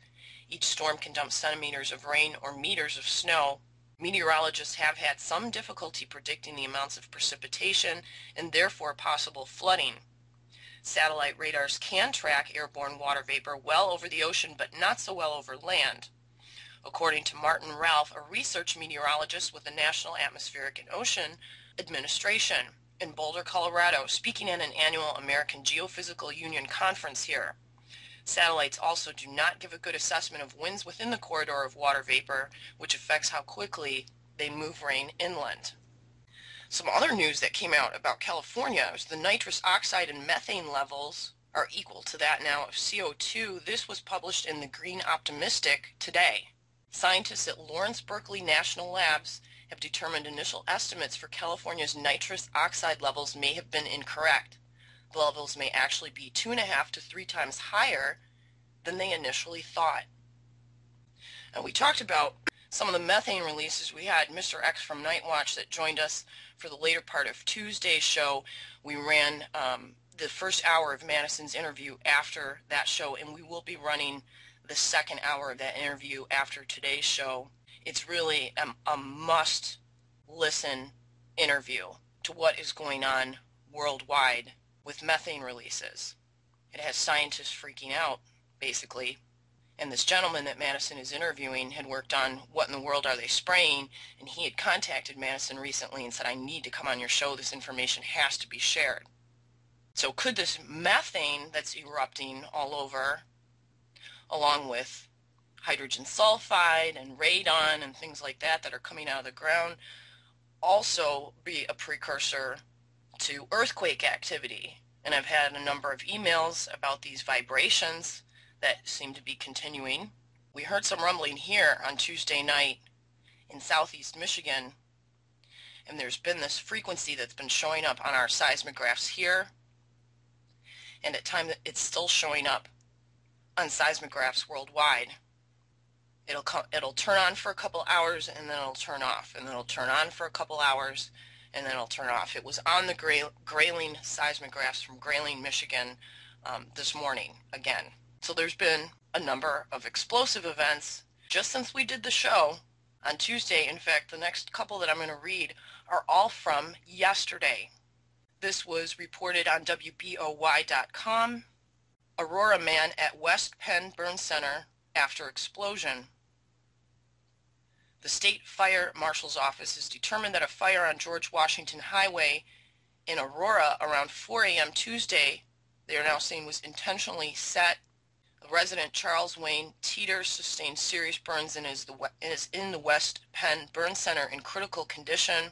A: Each storm can dump centimeters of rain or meters of snow. Meteorologists have had some difficulty predicting the amounts of precipitation and therefore possible flooding. Satellite radars can track airborne water vapor well over the ocean, but not so well over land. According to Martin Ralph, a research meteorologist with the National Atmospheric and Ocean Administration in Boulder, Colorado, speaking at an annual American Geophysical Union conference here. Satellites also do not give a good assessment of winds within the corridor of water vapor, which affects how quickly they move rain inland. Some other news that came out about California was the nitrous oxide and methane levels are equal to that now of CO2. This was published in the Green Optimistic today. Scientists at Lawrence Berkeley National Labs have determined initial estimates for California's nitrous oxide levels may have been incorrect. The levels may actually be 2.5 to 3 times higher than they initially thought. And we talked about some of the methane releases. We had Mr. X from Night Watch that joined us for the later part of Tuesday's show. We ran the first hour of Madison's interview after that show, and we will be running the second hour of that interview after today's show. It's really a must-listen interview to what is going on worldwide with methane releases. It has scientists freaking out, basically. And this gentleman that Madison is interviewing had worked on what in the world are they spraying, and he had contacted Madison recently and said, I need to come on your show. This information has to be shared. So could this methane that's erupting all over, along with hydrogen sulfide and radon and things like that that are coming out of the ground, also be a precursor to earthquake activity? And I've had a number of emails about these vibrations that seem to be continuing. We heard some rumbling here on Tuesday night in southeast Michigan, and there's been this frequency that's been showing up on our seismographs here. and at times it's still showing up on seismographs worldwide. It'll turn on for a couple hours and then it'll turn off, and then it'll turn on for a couple hours and then it'll turn off. It was on the Grayling seismographs from Grayling, Michigan this morning again. So there's been a number of explosive events just since we did the show on Tuesday. In fact, the next couple that I'm going to read are all from yesterday. This was reported on WBOY.com. Aurora man at West Penn Burn Center after explosion. The State Fire Marshal's Office has determined that a fire on George Washington Highway in Aurora around 4 a.m. Tuesday, they are now saying, was intentionally set. The resident Charles Wayne Teeter sustained serious burns and is in the West Penn Burn Center in critical condition.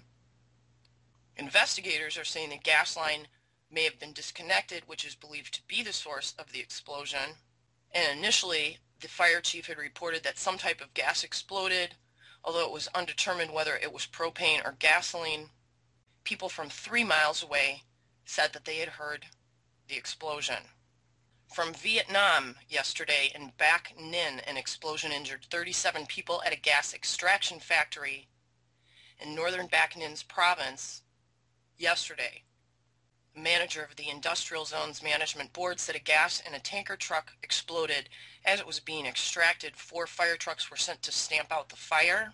A: Investigators are saying the gas line may have been disconnected, which is believed to be the source of the explosion. And initially, the fire chief had reported that some type of gas exploded, although it was undetermined whether it was propane or gasoline. People from 3 miles away said that they had heard the explosion. From Vietnam yesterday in Bac Ninh, an explosion injured 37 people at a gas extraction factory in northern Bac Ninh's province yesterday. A manager of the Industrial Zones Management Board said a gas in a tanker truck exploded as it was being extracted. 4 fire trucks were sent to stamp out the fire.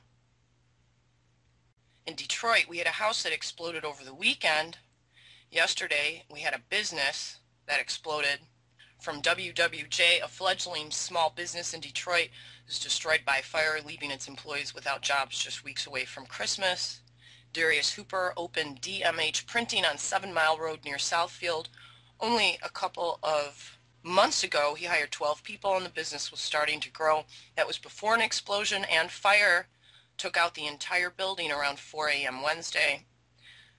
A: In Detroit, we had a house that exploded over the weekend. Yesterday, we had a business that exploded. From WWJ, a fledgling small business in Detroit was destroyed by fire, leaving its employees without jobs just weeks away from Christmas. Darius Hooper opened DMH Printing on 7 Mile Road near Southfield. Only a couple of months ago, he hired 12 people and the business was starting to grow. That was before an explosion and fire took out the entire building around 4 a.m. Wednesday.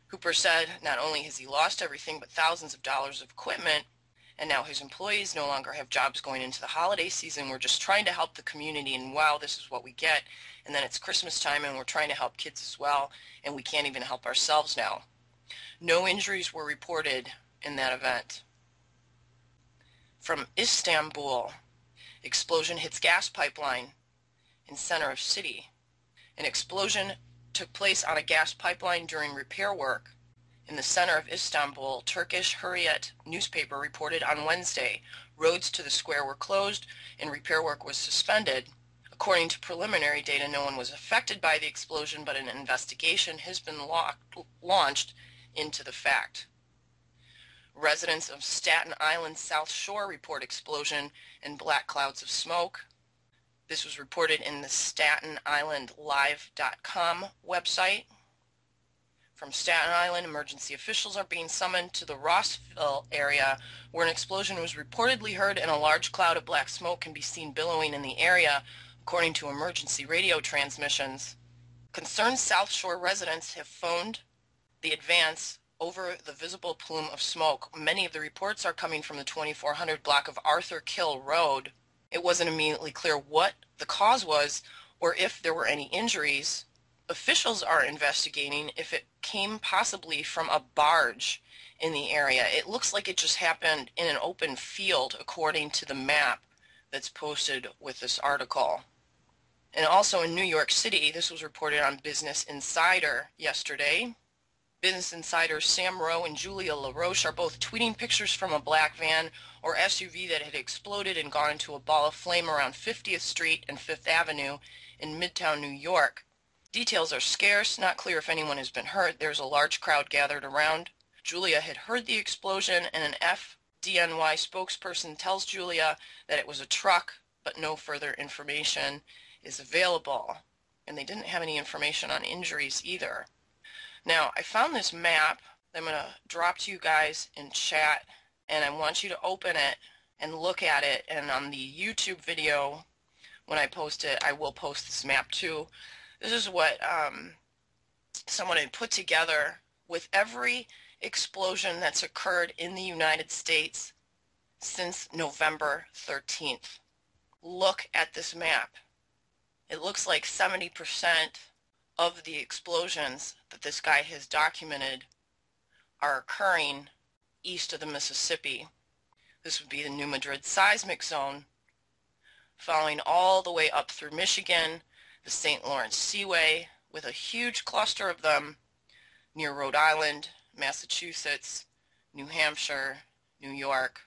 A: Hooper said not only has he lost everything but thousands of dollars of equipment, and now his employees no longer have jobs going into the holiday season. We're just trying to help the community, and wow, this is what we get. And then it's Christmas time, and we're trying to help kids as well, and we can't even help ourselves now. No injuries were reported in that event. From Istanbul, explosion hits gas pipeline in center of city. An explosion took place on a gas pipeline during repair work in the center of Istanbul. Turkish Hurriyet newspaper reported on Wednesday. Roads to the square were closed and repair work was suspended. According to preliminary data, no one was affected by the explosion, but an investigation has been launched into the fact. Residents of Staten Island South Shore report explosion and black clouds of smoke. This was reported in the Staten Island Live.com website. From Staten Island, emergency officials are being summoned to the Rossville area where an explosion was reportedly heard and a large cloud of black smoke can be seen billowing in the area, according to emergency radio transmissions. Concerned South Shore residents have phoned the advance over the visible plume of smoke. Many of the reports are coming from the 2400 block of Arthur Kill Road. It wasn't immediately clear what the cause was or if there were any injuries. Officials are investigating if it came possibly from a barge in the area. It looks like it just happened in an open field, according to the map that's posted with this article. And also in New York City, this was reported on Business Insider yesterday. Business Insider's Sam Rowe and Julia LaRoche are both tweeting pictures from a black van or SUV that had exploded and gone into a ball of flame around 50th Street and 5th Avenue in Midtown, New York. Details are scarce, not clear if anyone has been hurt. There's a large crowd gathered around. Julia had heard the explosion, and an FDNY spokesperson tells Julia that it was a truck, but no further information is available. And they didn't have any information on injuries either. Now, I found this map that I'm going to drop to you guys in chat, and I want you to open it and look at it. And on the YouTube video, when I post it, I will post this map too. This is what someone had put together with every explosion that's occurred in the United States since November 13th. Look at this map. It looks like 70% of the explosions that this guy has documented are occurring east of the Mississippi. This would be the New Madrid seismic zone, following all the way up through Michigan, the St. Lawrence Seaway, with a huge cluster of them near Rhode Island, Massachusetts, New Hampshire, New York.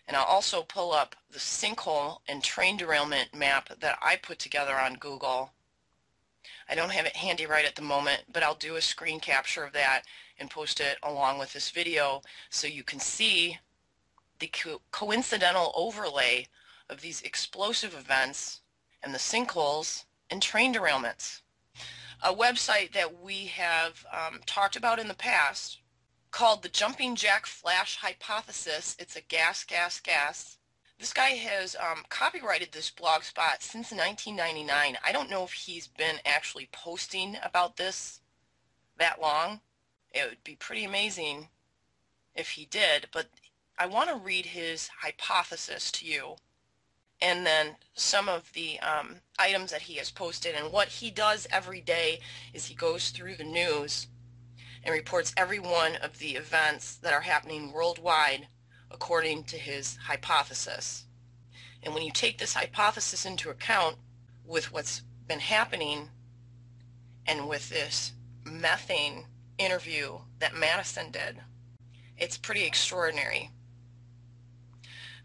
A: And I'll also pull up the sinkhole and train derailment map that I put together on Google. I don't have it handy right at the moment, but I'll do a screen capture of that and post it along with this video so you can see the coincidental overlay of these explosive events and the sinkholes and train derailments. A website that we have talked about in the past called the Jumping Jack Flash Hypothesis. It's a gas. This guy has copyrighted this blog spot since 1999. I don't know if he's been actually posting about this that long. It would be pretty amazing if he did, but I want to read his hypothesis to you, and then some of the items that he has posted. And what he does every day is he goes through the news and reports every one of the events that are happening worldwide according to his hypothesis. And when you take this hypothesis into account with what's been happening and with this methane interview that Madison did, it's pretty extraordinary.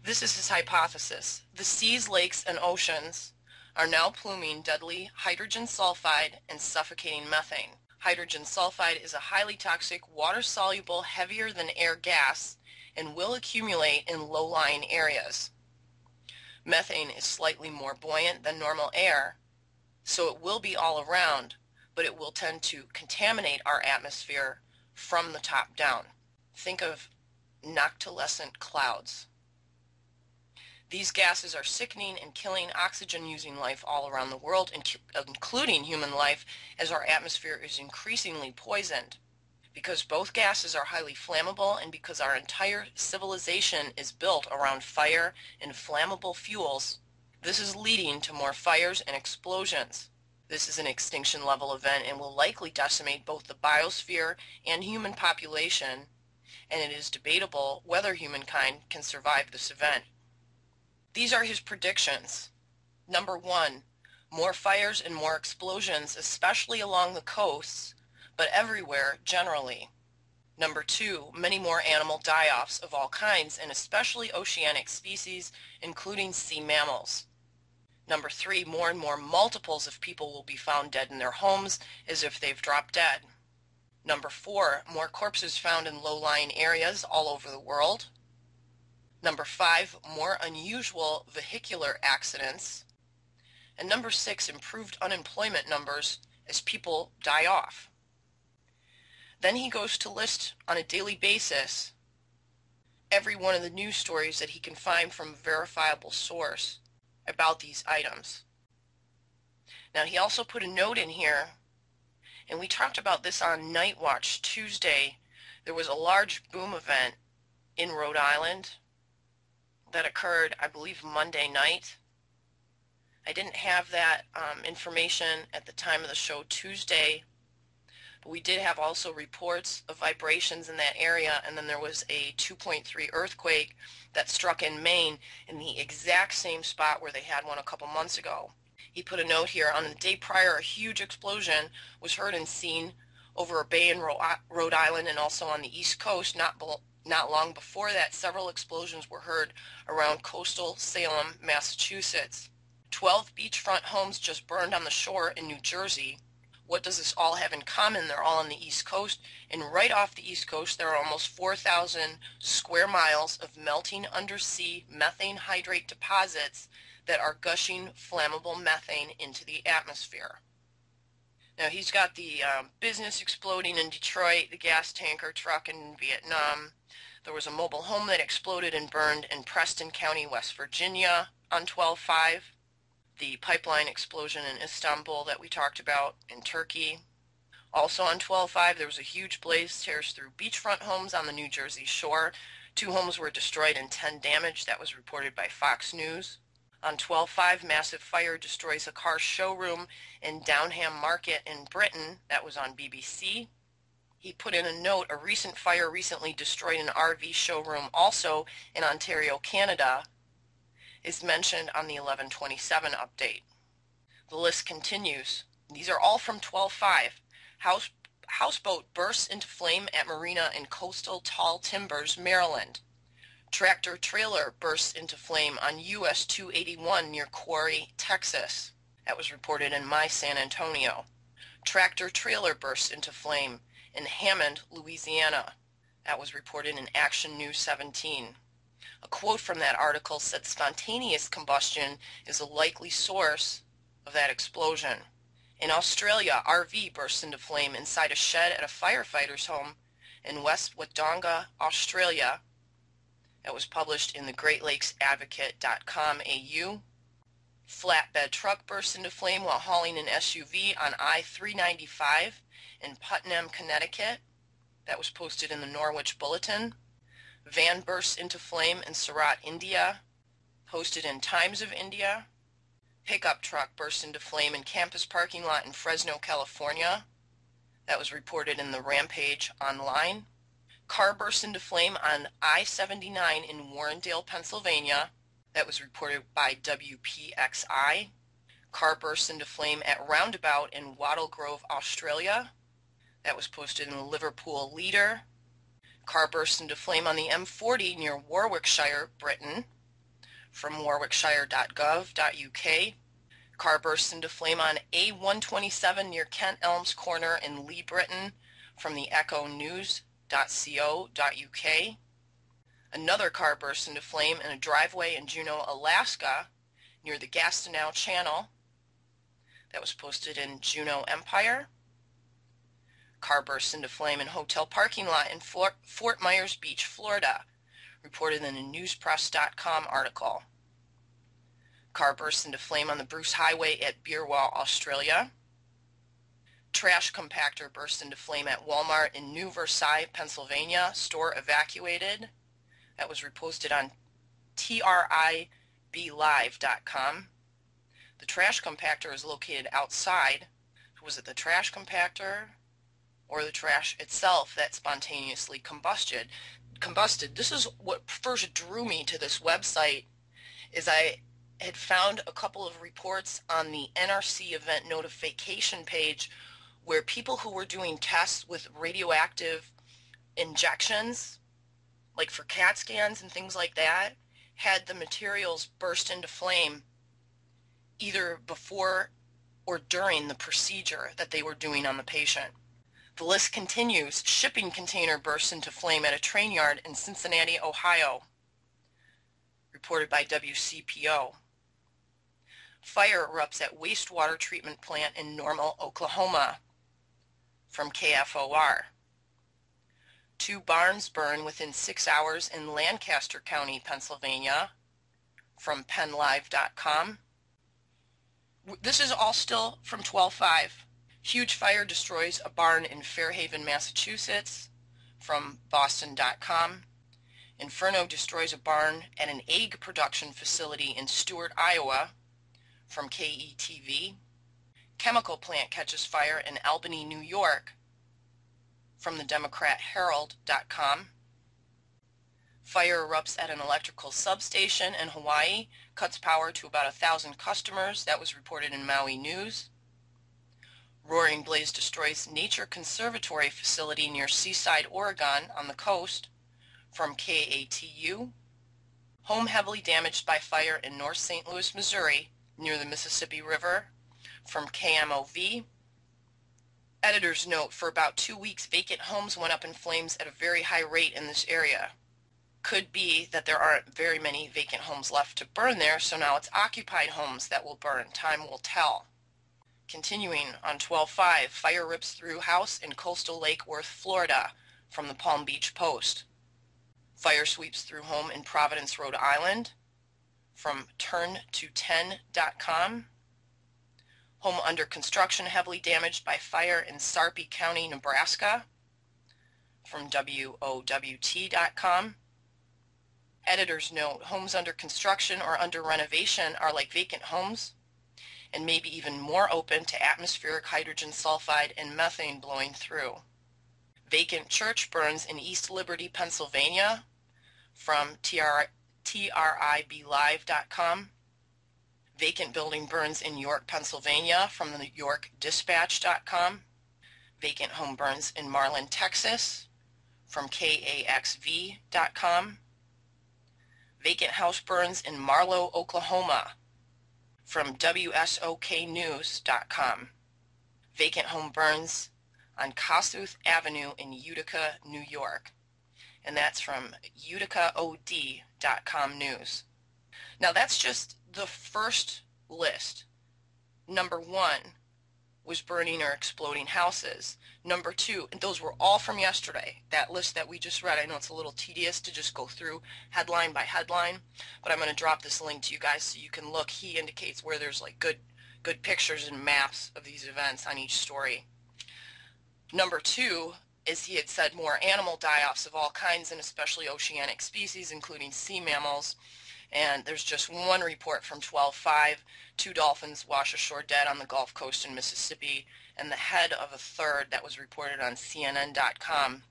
A: This is his hypothesis. The seas, lakes, and oceans are now pluming deadly hydrogen sulfide and suffocating methane. Hydrogen sulfide is a highly toxic, water-soluble, heavier-than-air gas and will accumulate in low-lying areas. Methane is slightly more buoyant than normal air, so it will be all around, but it will tend to contaminate our atmosphere from the top down. Think of noctilescent clouds. These gases are sickening and killing oxygen-using life all around the world, including human life, as our atmosphere is increasingly poisoned. Because both gases are highly flammable and because our entire civilization is built around fire and flammable fuels, this is leading to more fires and explosions. This is an extinction level event and will likely decimate both the biosphere and human population, and it is debatable whether humankind can survive this event. These are his predictions. Number 1, more fires and more explosions, especially along the coasts, but everywhere generally. Number 2, many more animal die-offs of all kinds, and especially oceanic species, including sea mammals. Number 3, more and more multiples of people will be found dead in their homes as if they've dropped dead. Number 4, more corpses found in low-lying areas all over the world. Number 5, more unusual vehicular accidents. And number 6, improved unemployment numbers as people die off. Then he goes to list on a daily basis every one of the news stories that he can find from a verifiable source about these items. Now he also put a note in here, and we talked about this on Night Watch Tuesday. There was a large boom event in Rhode Island that occurred, I believe, Monday night. I didn't have that information at the time of the show Tuesday, but we did have also reports of vibrations in that area, and then there was a 2.3 earthquake that struck in Maine in the exact same spot where they had one a couple months ago. He put a note here, on the day prior a huge explosion was heard and seen over a bay in Rhode Island and also on the East Coast. Not long before that, several explosions were heard around coastal Salem, Massachusetts. 12 beachfront homes just burned on the shore in New Jersey. What does this all have in common? They're all on the East Coast, and right off the East Coast there are almost 4,000 square miles of melting undersea methane hydrate deposits that are gushing flammable methane into the atmosphere. Now he's got the business exploding in Detroit, the gas tanker truck in Vietnam. There was a mobile home that exploded and burned in Preston County, West Virginia on 12/5. The pipeline explosion in Istanbul that we talked about in Turkey. Also on 12/5 there was a huge blaze tears through beachfront homes on the New Jersey shore. 2 homes were destroyed and 10 damaged. That was reported by Fox News. On 12/5, massive fire destroys a car showroom in Downham Market in Britain. That was on BBC. He put in a note, a recent fire recently destroyed an RV showroom also in Ontario, Canada, is mentioned on the 11/27 update. The list continues. These are all from 12/5. Houseboat bursts into flame at marina in coastal Tall Timbers, Maryland. Tractor trailer bursts into flame on US 281 near Quarry, Texas. That was reported in my San Antonio. Tractor trailer bursts into flame in Hammond, Louisiana. That was reported in Action News 17. A quote from that article said spontaneous combustion is a likely source of that explosion. In Australia, RV bursts into flame inside a shed at a firefighter's home in West Wodonga, Australia. That was published in the GreatLakesAdvocate.com AU. Flatbed truck bursts into flame while hauling an SUV on I-395 in Putnam, Connecticut. That was posted in the Norwich Bulletin. Van bursts into flame in Surat, India. Posted in Times of India. Pickup truck bursts into flame in campus parking lot in Fresno, California. That was reported in the Rampage Online. Car bursts into flame on I-79 in Warrendale, Pennsylvania. That was reported by WPXI. Car bursts into flame at roundabout in Wattle Grove, Australia. That was posted in the Liverpool Leader. Car bursts into flame on the M40 near Warwickshire, Britain, from warwickshire.gov.uk. Car bursts into flame on A127 near Kent Elms Corner in Lee, Britain, from the echonews.co.uk. Another car burst into flame in a driveway in Juneau, Alaska, near the Gastineau Channel. That was posted in Juneau Empire. Car burst into flame in hotel parking lot in Fort Myers Beach, Florida, reported in a newspress.com article. Car burst into flame on the Bruce Highway at Beerwell, Australia. Trash compactor burst into flame at Walmart in New Versailles, Pennsylvania. Store evacuated. That was reposted on triblive.com. The trash compactor is located outside. Was it the trash compactor or the trash itself that spontaneously combusted? This is what first drew me to this website, is I had found a couple of reports on the NRC event notification page where people who were doing tests with radioactive injections, like for CAT scans and things like that, had the materials burst into flame either before or during the procedure that they were doing on the patient. The list continues. Shipping container bursts into flame at a train yard in Cincinnati, Ohio, reported by WCPO. Fire erupts at wastewater treatment plant in Normal, Oklahoma, from KFOR. 2 barns burn within 6 hours in Lancaster County, Pennsylvania, from PennLive.com. This is all still from 12/5. Huge fire destroys a barn in Fairhaven, Massachusetts, from Boston.com. Inferno destroys a barn at an egg production facility in Stuart, Iowa, from KETV. Chemical plant catches fire in Albany, New York, from the DemocratHerald.com. Fire erupts at an electrical substation in Hawaii, cuts power to about 1,000 customers. That was reported in Maui News. Roaring blaze destroys nature conservatory facility near Seaside, Oregon on the coast, from KATU. Home heavily damaged by fire in North St. Louis, Missouri, near the Mississippi River, from KMOV. Editor's note, for about 2 weeks, vacant homes went up in flames at a very high rate in this area. Could be that there aren't very many vacant homes left to burn there, so now it's occupied homes that will burn. Time will tell. Continuing on 12/5, fire rips through house in coastal Lake Worth, Florida, from the Palm Beach Post. Fire sweeps through home in Providence, Rhode Island, from turn210.com. Home under construction heavily damaged by fire in Sarpy County, Nebraska, from WOWT.com. Editor's note, homes under construction or under renovation are like vacant homes and maybe even more open to atmospheric hydrogen sulfide and methane blowing through. Vacant church burns in East Liberty, Pennsylvania, from triblive.com. Vacant building burns in York, Pennsylvania, from the yorkdispatch.com. Vacant home burns in Marlin, Texas, from kaxv.com. Vacant house burns in Marlow, Oklahoma, from wsoknews.com. Vacant home burns on Kossuth Avenue in Utica, New York, and that's from uticaod.com news. Now that's just the first list. Number 1 was burning or exploding houses. Number 2, and those were all from yesterday, that list that we just read. I know it's a little tedious to just go through headline by headline, but I'm going to drop this link to you guys so you can look. He indicates where there's like good pictures and maps of these events on each story. Number 2 is he had said more animal die-offs of all kinds, and especially oceanic species, including sea mammals. And there's just one report from 12/5. 2 dolphins wash ashore dead on the Gulf Coast in Mississippi, and the head of a third that was reported on CNN.com.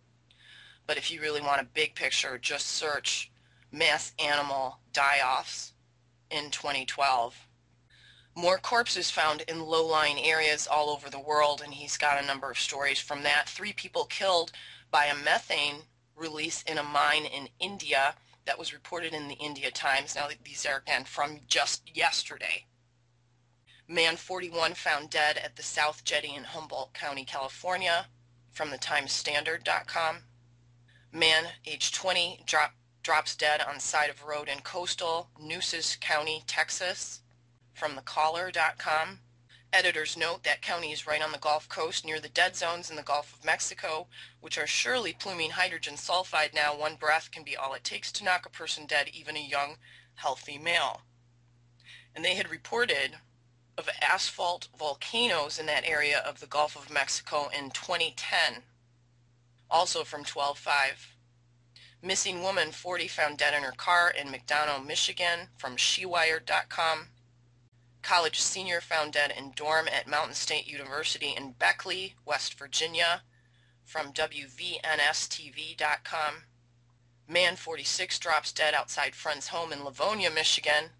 A: But if you really want a big picture, just search mass animal die-offs in 2012. More corpses found in low-lying areas all over the world, and he's got a number of stories from that. 3 people killed by a methane release in a mine in India. That was reported in the India Times. Now these are again from just yesterday. Man 41 found dead at the South Jetty in Humboldt County, California, from the TimesStandard.com. Man age 20 drops dead on side of road in coastal Nueces County, Texas, from thecaller.com. Editors note that county is right on the Gulf Coast near the dead zones in the Gulf of Mexico, which are surely pluming hydrogen sulfide now. One breath can be all it takes to knock a person dead, even a young, healthy male. And they had reported of asphalt volcanoes in that area of the Gulf of Mexico in 2010, also from 12/5. Missing woman 40 found dead in her car in McDonough, Michigan, from SheWired.com. College senior found dead in dorm at Mountain State University in Beckley, West Virginia, from WVNSTV.com. Man 46 drops dead outside friend's home in Livonia, Michigan,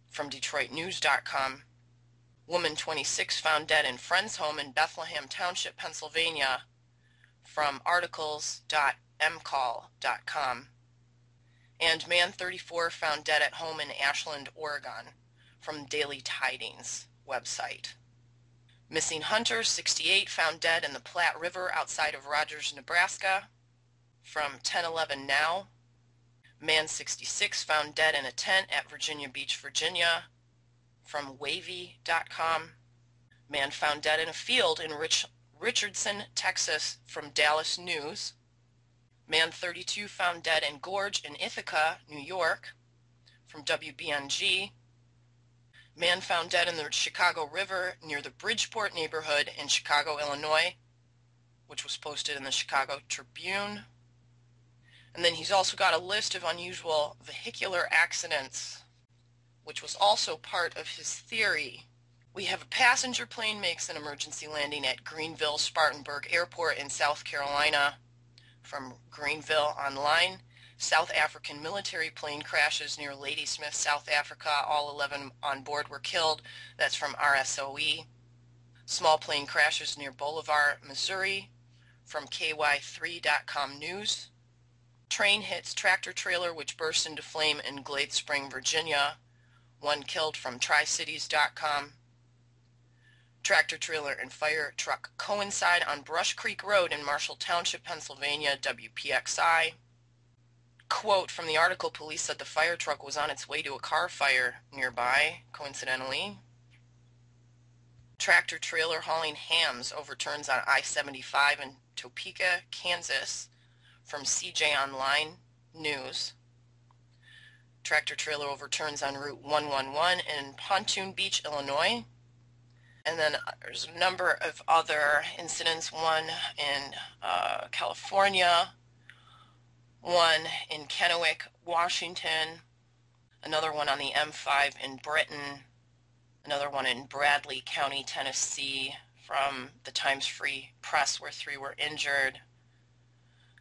A: from DetroitNews.com. Woman 26 found dead in friend's home in Bethlehem Township, Pennsylvania, from articles.mcall.com. And man 34 found dead at home in Ashland, Oregon, from Daily Tidings website. Missing hunter 68 found dead in the Platte River outside of Rogers, Nebraska, from 1011 Now. Man 66 found dead in a tent at Virginia Beach, Virginia, from wavy.com. Man found dead in a field in Richardson, Texas, from Dallas News. Man 32 found dead in gorge in Ithaca, New York, from WBNG. Man found dead in the Chicago River near the Bridgeport neighborhood in Chicago, Illinois, which was posted in the Chicago Tribune. And then he's also got a list of unusual vehicular accidents, which was also part of his theory. We have a passenger plane makes an emergency landing at Greenville-Spartanburg Airport in South Carolina, from Greenville Online. South African military plane crashes near Ladysmith, South Africa. All 11 on board were killed. That's from RSOE. Small plane crashes near Bolivar, Missouri, from KY3.com News. Train hits tractor trailer which burst into flame in Glade Spring, Virginia. 1 killed, from TriCities.com. Tractor trailer and fire truck coincide on Brush Creek Road in Marshall Township, Pennsylvania, WPXI. Quote from the article, police said the fire truck was on its way to a car fire nearby, coincidentally. Tractor trailer hauling hams overturns on I-75 in Topeka, Kansas, from CJ Online News. Tractor trailer overturns on Route 111 in Pontoon Beach, Illinois. And then there's a number of other incidents, one in California, one in Kennewick, Washington, another one on the M5 in Britain, another one in Bradley County, Tennessee, from the Times Free Press, where 3 were injured.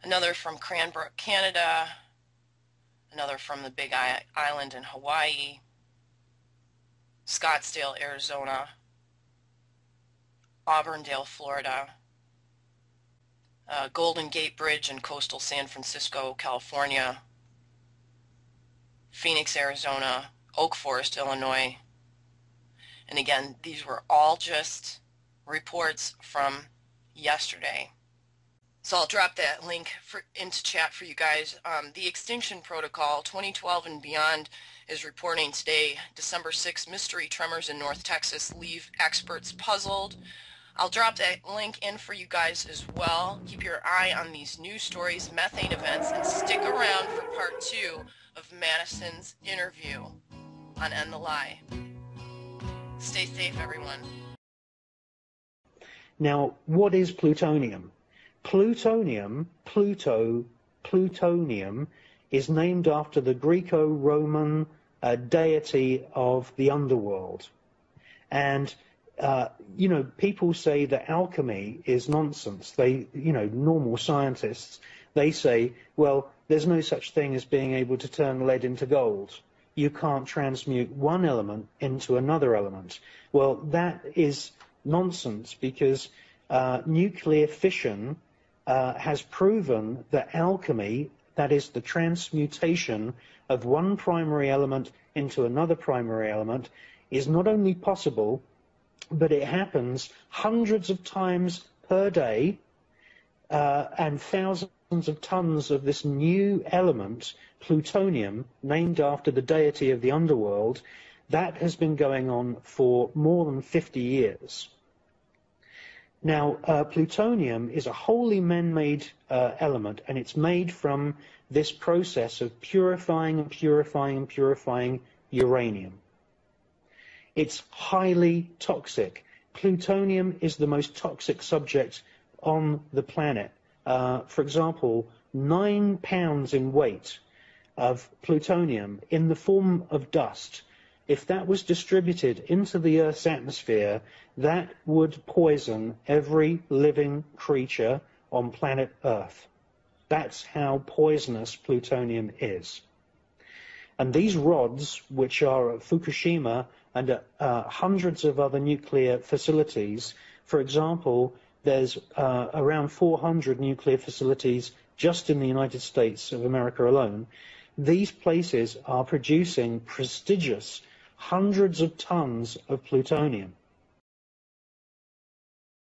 A: another from Cranbrook, Canada, another from the Big Island in Hawaii, Scottsdale, Arizona, Auburndale, Florida, Golden Gate Bridge in coastal San Francisco, California, Phoenix, Arizona, Oak Forest, Illinois. And again, these were all just reports from yesterday. So I'll drop that link into chat for you guys. The Extinction Protocol 2012 and beyond is reporting today, December 6th, mystery tremors in North Texas leave experts puzzled. I'll drop that link in for you guys as well. Keep your eye on these news stories, methane events, and stick around for part 2 of Madison's interview on End the Lie. Stay safe, everyone.
F: Now, what is plutonium? Plutonium is named after the Greco-Roman deity of the underworld. And people say that alchemy is nonsense. Normal scientists, they say, well, there's no such thing as being able to turn lead into gold. You can't transmute one element into another element. Well, that is nonsense because nuclear fission has proven that alchemy, that is the transmutation of one primary element into another primary element, is not only possible, but it happens hundreds of times per day, and thousands of tons of this new element, plutonium, named after the deity of the underworld, that has been going on for more than 50 years. Now, plutonium is a wholly man-made element, and it's made from this process of purifying and purifying and purifying uranium. It's highly toxic. Plutonium is the most toxic subject on the planet. For example, 9 pounds in weight of plutonium in the form of dust, if that was distributed into the Earth's atmosphere, that would poison every living creature on planet Earth. That's how poisonous plutonium is. And these rods, which are at Fukushima and at hundreds of other nuclear facilities, for example, there's around 400 nuclear facilities just in the United States of America alone. These places are producing prestigious hundreds of tons of plutonium.